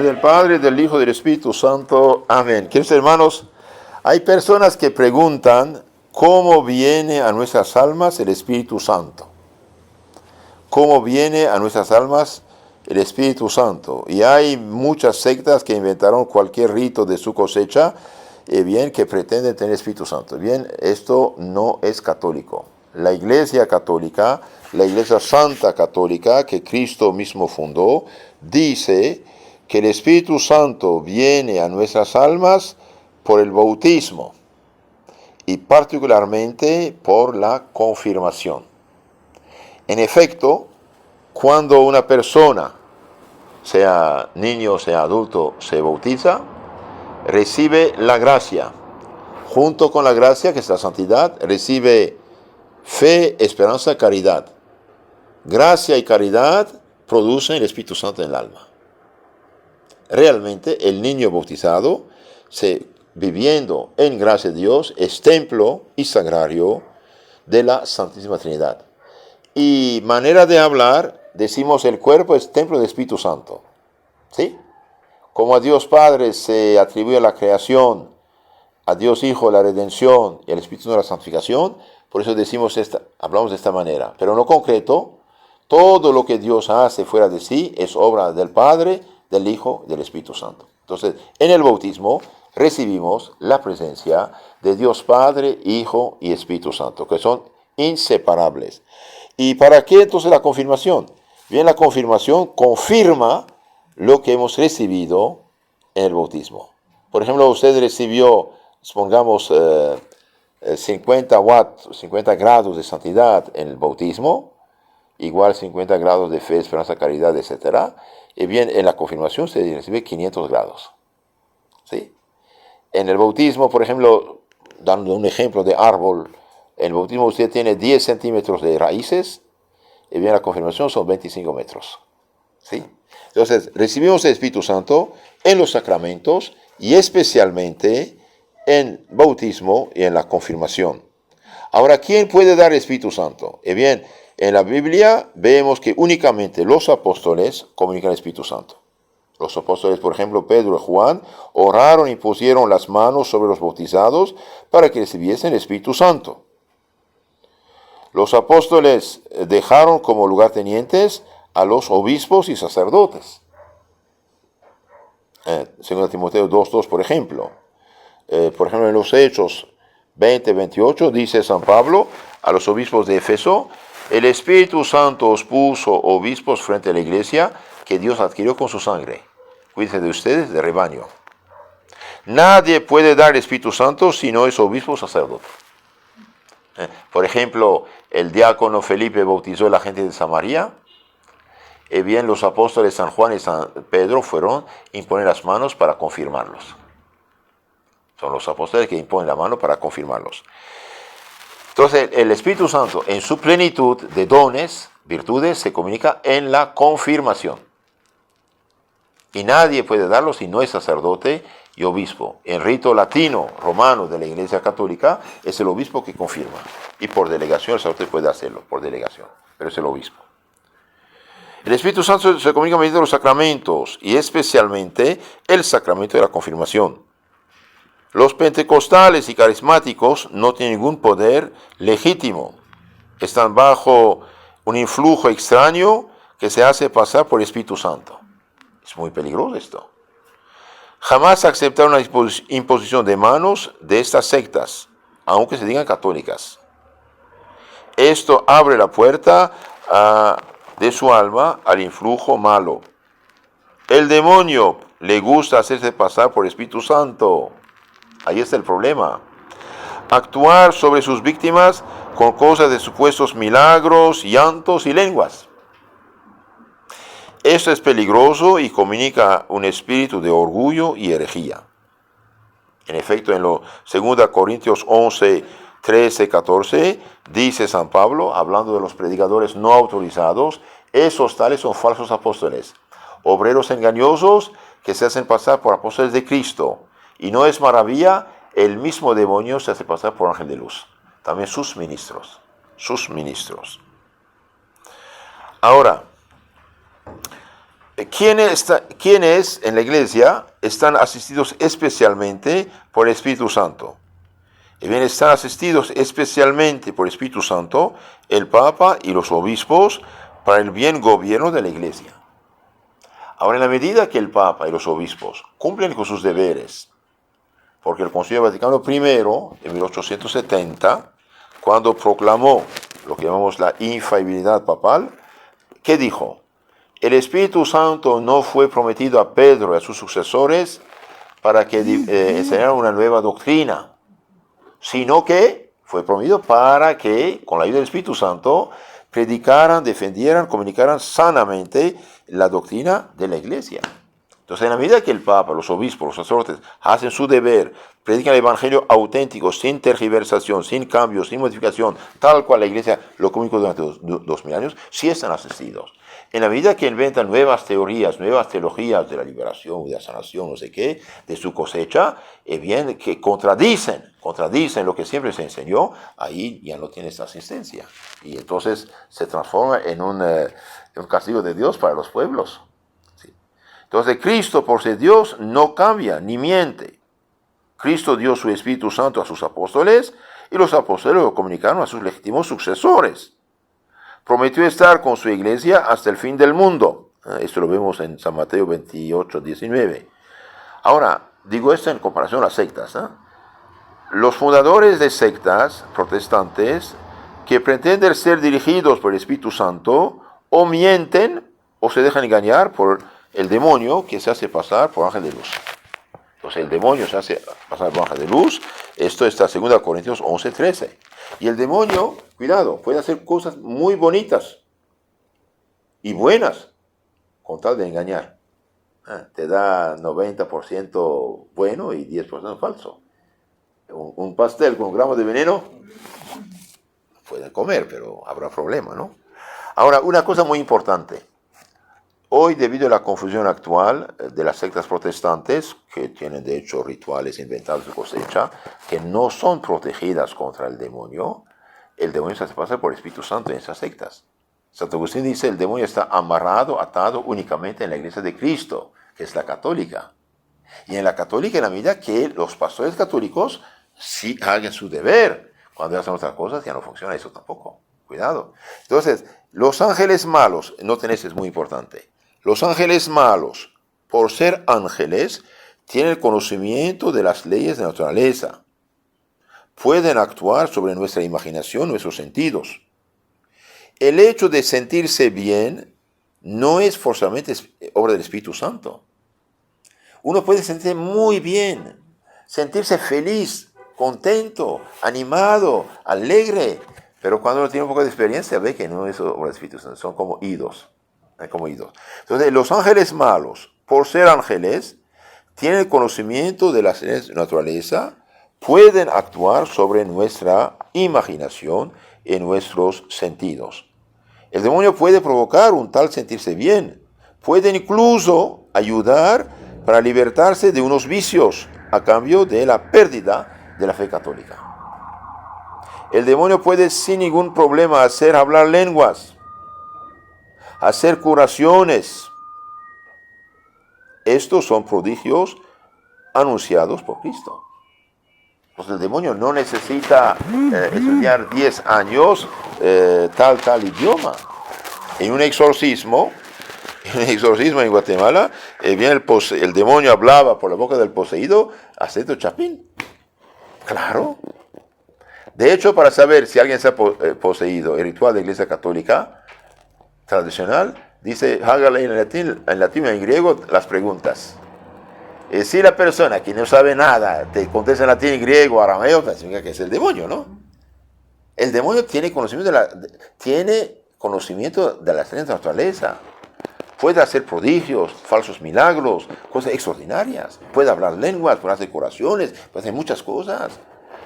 del Padre, del Hijo, del Espíritu Santo. Amén. Queridos hermanos, hay personas que preguntan cómo viene a nuestras almas el Espíritu Santo. ¿Cómo viene a nuestras almas el Espíritu Santo? Y hay muchas sectas que inventaron cualquier rito de su cosecha, bien, que pretenden tener Espíritu Santo. Bien, esto no es católico. La Iglesia católica, la Iglesia Santa Católica, que Cristo mismo fundó, dice que el Espíritu Santo viene a nuestras almas por el bautismo y particularmente por la confirmación. En efecto, cuando una persona, sea niño o sea adulto, se bautiza, recibe la gracia. Junto con la gracia, que es la santidad, recibe fe, esperanza, caridad. Gracia y caridad producen el Espíritu Santo en el alma. Realmente el niño bautizado, viviendo en gracia de Dios, es templo y sagrario de la Santísima Trinidad. Y manera de hablar, decimos el cuerpo es templo del Espíritu Santo. ¿Sí? Como a Dios Padre se atribuye la creación, a Dios Hijo la redención y al Espíritu Santo la santificación, por eso hablamos de esta manera. Pero en lo concreto, todo lo que Dios hace fuera de sí es obra del Padre, del Hijo y del Espíritu Santo. Entonces, en el bautismo recibimos la presencia de Dios Padre, Hijo y Espíritu Santo, que son inseparables. ¿Y para qué entonces la confirmación? Bien, la confirmación confirma lo que hemos recibido en el bautismo. Por ejemplo, usted recibió, supongamos, 50 grados de santidad en el bautismo, igual 50 grados de fe, esperanza, caridad, etc. Y bien, en la confirmación se recibe 500 grados. ¿Sí? En el bautismo, por ejemplo, dando un ejemplo de árbol, en el bautismo usted tiene 10 centímetros de raíces, y bien, la confirmación son 25 metros. ¿Sí? Entonces, recibimos el Espíritu Santo en los sacramentos y especialmente en bautismo y en la confirmación. Ahora, ¿quién puede dar el Espíritu Santo? Bien, en la Biblia vemos que únicamente los apóstoles comunican el Espíritu Santo. Los apóstoles, por ejemplo, Pedro y Juan, oraron y pusieron las manos sobre los bautizados para que recibiesen el Espíritu Santo. Los apóstoles dejaron como lugartenientes a los obispos y sacerdotes. 2 Timoteo 2:2, por ejemplo. Por ejemplo, en los Hechos 20:28 dice San Pablo a los obispos de Éfeso: el Espíritu Santo os puso obispos frente a la iglesia que Dios adquirió con su sangre. Cuídense de ustedes, de rebaño. Nadie puede dar el Espíritu Santo si no es obispo o sacerdote. Por ejemplo, el diácono Felipe bautizó a la gente de Samaria. Bien, los apóstoles San Juan y San Pedro fueron a imponer las manos para confirmarlos. Son los apóstoles que imponen la mano para confirmarlos. Entonces, el Espíritu Santo, en su plenitud de dones, virtudes, se comunica en la confirmación. Y nadie puede darlo si no es sacerdote y obispo. En rito latino, romano de la Iglesia Católica, es el obispo que confirma. Y por delegación, el sacerdote puede hacerlo, por delegación, pero es el obispo. El Espíritu Santo se comunica mediante los sacramentos, y especialmente el sacramento de la confirmación. Los pentecostales y carismáticos no tienen ningún poder legítimo. Están bajo un influjo extraño que se hace pasar por el Espíritu Santo. Es muy peligroso esto. Jamás aceptaron una imposición de manos de estas sectas, aunque se digan católicas. Esto abre la puerta de su alma al influjo malo. El demonio le gusta hacerse pasar por el Espíritu Santo. Ahí está el problema. Actuar sobre sus víctimas con cosas de supuestos milagros, llantos y lenguas. Esto es peligroso y comunica un espíritu de orgullo y herejía. En efecto, en 2 Corintios 11, 13, 14, dice San Pablo, hablando de los predicadores no autorizados: esos tales son falsos apóstoles, obreros engañosos que se hacen pasar por apóstoles de Cristo. Y no es maravilla, el mismo demonio se hace pasar por ángel de luz. También sus ministros. Ahora, ¿Quiénes en la iglesia están asistidos especialmente por el Espíritu Santo? Y bien, están asistidos especialmente por el Espíritu Santo el Papa y los obispos para el bien gobierno de la iglesia. Ahora, en la medida que el Papa y los obispos cumplen con sus deberes, porque el Concilio Vaticano I, en 1870, cuando proclamó lo que llamamos la infalibilidad papal, ¿qué dijo? El Espíritu Santo no fue prometido a Pedro y a sus sucesores para que enseñaran una nueva doctrina, sino que fue prometido para que, con la ayuda del Espíritu Santo, predicaran, defendieran, comunicaran sanamente la doctrina de la Iglesia. Entonces, en la medida que el Papa, los obispos, los sacerdotes hacen su deber, predican el Evangelio auténtico, sin tergiversación, sin cambios, sin modificación, tal cual la Iglesia lo comunicó durante 2000 años, sí están asistidos. En la medida que inventan nuevas teorías, nuevas teologías de la liberación, de la sanación, no sé qué, de su cosecha, bien que contradicen lo que siempre se enseñó, ahí ya no tiene esta asistencia. Y entonces se transforma en un castigo de Dios para los pueblos. ¿Sí? Entonces Cristo, por ser Dios, no cambia ni miente. Cristo dio su Espíritu Santo a sus apóstoles y los apóstoles lo comunicaron a sus legítimos sucesores. Prometió estar con su iglesia hasta el fin del mundo. Esto lo vemos en San Mateo 28, 19. Ahora, digo esto en comparación a las sectas. Los fundadores de sectas protestantes que pretenden ser dirigidos por el Espíritu Santo o mienten o se dejan engañar por el demonio que se hace pasar por ángel de luz. Entonces el demonio se hace pasar por ángel de luz. Esto está en 2 Corintios 11, 13. Y el demonio, cuidado, puede hacer cosas muy bonitas y buenas con tal de engañar. Te da 90% bueno y 10% falso. Un pastel con gramos de veneno, pueden comer, pero habrá problema, ¿no? Ahora, una cosa muy importante. Hoy, debido a la confusión actual de las sectas protestantes, que tienen de hecho rituales inventados de cosecha, que no son protegidas contra el demonio se hace pasar por el Espíritu Santo en esas sectas. Santo Agustín dice, el demonio está amarrado, atado únicamente en la iglesia de Cristo, que es la católica. Y en la católica, en la medida que los pastores católicos sí hagan su deber, cuando hacen otras cosas ya no funciona eso tampoco. Cuidado. Entonces, los ángeles malos, noten esto, es muy importante. Los ángeles malos, por ser ángeles, tienen el conocimiento de las leyes de la naturaleza. Pueden actuar sobre nuestra imaginación, nuestros sentidos. El hecho de sentirse bien no es forzosamente obra del Espíritu Santo. Uno puede sentirse muy bien, sentirse feliz, contento, animado, alegre, pero cuando uno tiene un poco de experiencia ve que no es obra del Espíritu Santo, son como idos. Entonces, los ángeles malos, por ser ángeles, tienen el conocimiento de las leyes de la naturaleza, pueden actuar sobre nuestra imaginación y nuestros sentidos. El demonio puede provocar un tal sentirse bien, puede incluso ayudar para libertarse de unos vicios a cambio de la pérdida de la fe católica. El demonio puede sin ningún problema hacer hablar lenguas, hacer curaciones. Estos son prodigios anunciados por Cristo. Pues el demonio no necesita estudiar 10 años tal idioma. En un exorcismo en Guatemala, el demonio hablaba por la boca del poseído acento chapín. Claro. De hecho, para saber si alguien está poseído, el ritual de la Iglesia Católica tradicional dice, hágale en latín y en griego las preguntas. Si la persona que no sabe nada te contesta en latín, griego, arameo, significa que es el demonio, ¿no? El demonio tiene conocimiento de las leyes de la naturaleza. Puede hacer prodigios, falsos milagros, cosas extraordinarias. Puede hablar lenguas, puede hacer curaciones, puede hacer muchas cosas.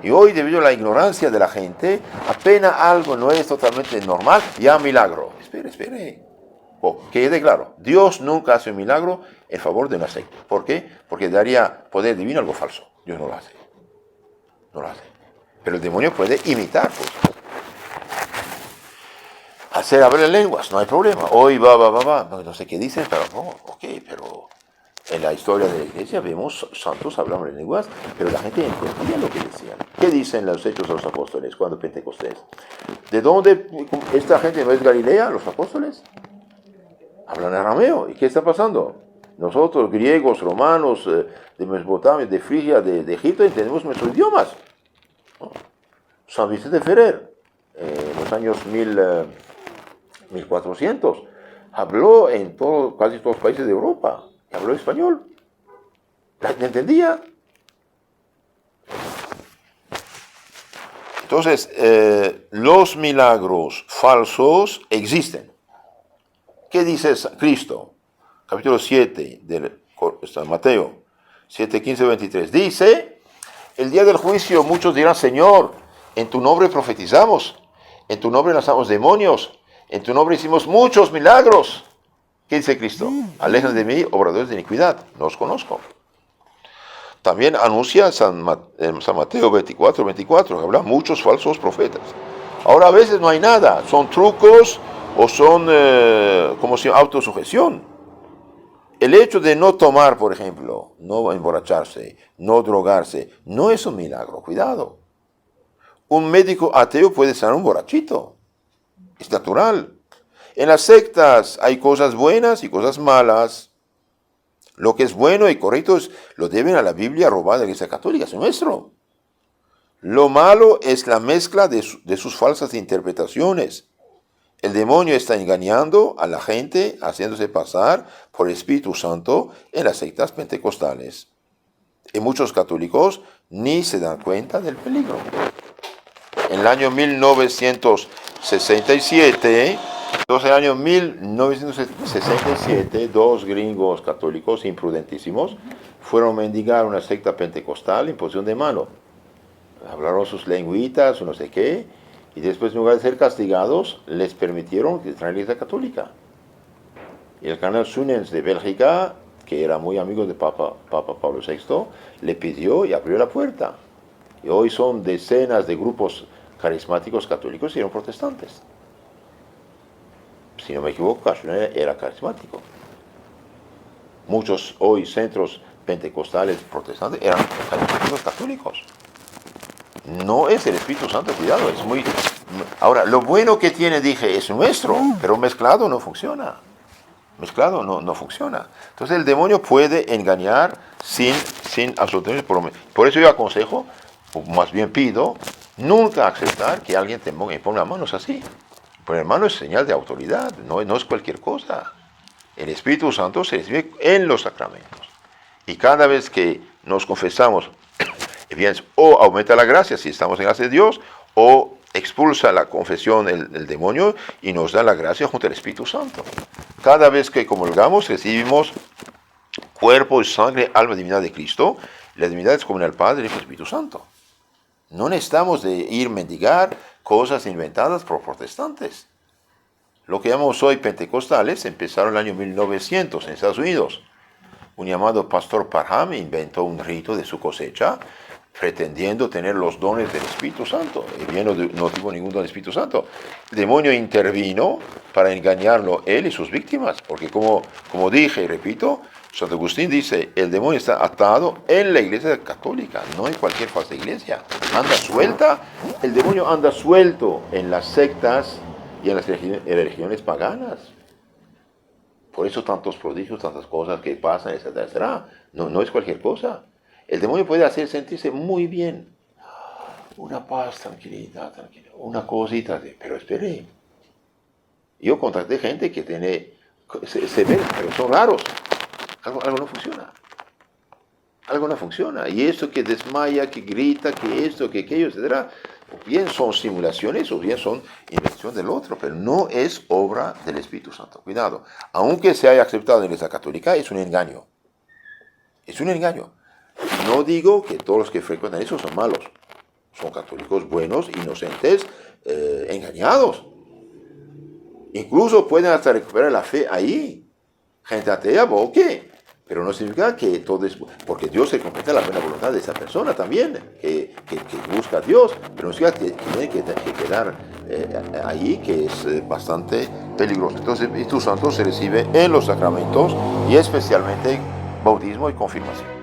Y hoy, debido a la ignorancia de la gente, apenas algo no es totalmente normal, ya milagro. Espere. Que quede claro, Dios nunca hace un milagro en favor de una secta. ¿Por qué? Porque daría poder divino algo falso. Dios no lo hace. Pero el demonio puede imitar cosas. hacer hablar lenguas, no hay problema. Hoy va. No sé qué dicen, pero no, ok, pero en la historia de la iglesia vemos santos hablando en lenguas, pero la gente entendía lo que decían. ¿Qué dicen los Hechos de los Apóstoles cuando Pentecostés? ¿De dónde esta gente no es Galilea, los apóstoles? Hablan arameo. ¿Y qué está pasando? Nosotros, griegos, romanos, de Mesopotamia, de Frigia, de Egipto, entendemos nuestros idiomas. ¿No? San Vicente Ferrer, en los años 1400, habló en casi todos los países de Europa. Habló español. La gente entendía. Entonces, los milagros falsos existen. ¿Qué dice Cristo? Capítulo 7 de Mateo 7, 15, 23. Dice, el día del juicio muchos dirán, Señor, en tu nombre profetizamos, en tu nombre lanzamos demonios, en tu nombre hicimos muchos milagros. ¿Qué dice Cristo? Alejen de mí, obradores de iniquidad, no os conozco. También anuncia en San Mateo 24, 24, que habla muchos falsos profetas. Ahora a veces no hay nada, son trucos o son como si autosujeción. El hecho de no tomar, por ejemplo, no emborracharse, no drogarse, no es un milagro, cuidado. Un médico ateo puede ser un borrachito, es natural. En las sectas hay cosas buenas y cosas malas. Lo que es bueno y correcto lo deben a la Biblia robada de la Iglesia Católica, es nuestro. Lo malo es la mezcla de sus falsas interpretaciones. El demonio está engañando a la gente, haciéndose pasar por el Espíritu Santo en las sectas pentecostales. Y muchos católicos ni se dan cuenta del peligro. En el año 1967, dos gringos católicos imprudentísimos fueron a mendigar una secta pentecostal en posición de mano. Hablaron sus lengüitas o no sé qué, y después, en lugar de ser castigados, les permitieron entrar en la Iglesia Católica. Y el cardenal Sunens de Bélgica, que era muy amigo de Papa Pablo VI, le pidió y abrió la puerta. Y hoy son decenas de grupos carismáticos católicos y eran protestantes. Si no me equivoco, Cachonel era carismático. Muchos hoy centros pentecostales protestantes eran carismáticos católicos. No es el Espíritu Santo, cuidado, es muy... Ahora, lo bueno que tiene, dije, es nuestro, pero mezclado no funciona. Mezclado no funciona. Entonces el demonio puede engañar sin absolutamente... Por eso yo aconsejo, o más bien pido, nunca aceptar que alguien te ponga manos así. Poner manos es señal de autoridad, no es cualquier cosa. El Espíritu Santo se recibe en los sacramentos. Y cada vez que nos confesamos, bien, o aumenta la gracia si estamos en gracia de Dios, o expulsa la confesión el demonio y nos da la gracia junto al Espíritu Santo. Cada vez que comulgamos recibimos cuerpo y sangre, alma y divinidad de Cristo. La divinidad es común al Padre y al Espíritu Santo. No necesitamos de ir a mendigar cosas inventadas por protestantes. Lo que llamamos hoy pentecostales empezaron en el año 1900 en Estados Unidos. Un llamado pastor Parham inventó un rito de su cosecha pretendiendo tener los dones del Espíritu Santo. Y bien, no tuvo ningún don del Espíritu Santo. El demonio intervino para engañarlo él y sus víctimas. Porque como dije y repito, Santo Agustín dice, el demonio está atado en la iglesia católica, no en cualquier falsa iglesia. Anda suelta, el demonio anda suelto en las sectas y en las religiones paganas. Por eso tantos prodigios, tantas cosas que pasan, etcétera, etcétera. No es cualquier cosa. El demonio puede hacer sentirse muy bien. Una paz, tranquilidad, una cosita. Pero espere. Yo contacté gente que se ven, pero son raros. Algo no funciona. Algo no funciona. Y esto que desmaya, que grita, que esto, que aquello, etcétera, o bien son simulaciones o bien son invención del otro, pero no es obra del Espíritu Santo. Cuidado. Aunque se haya aceptado en la Iglesia Católica, es un engaño. Es un engaño. No digo que todos los que frecuentan eso son malos. Son católicos buenos, inocentes, engañados. Incluso pueden hasta recuperar la fe ahí. Gente atea, ok. Pero no significa que todo es... Porque Dios se completa la buena voluntad de esa persona también, que busca a Dios, pero no significa que tiene que quedar ahí, que es bastante peligroso. Entonces el Espíritu Santo se recibe en los sacramentos y especialmente bautismo y confirmación.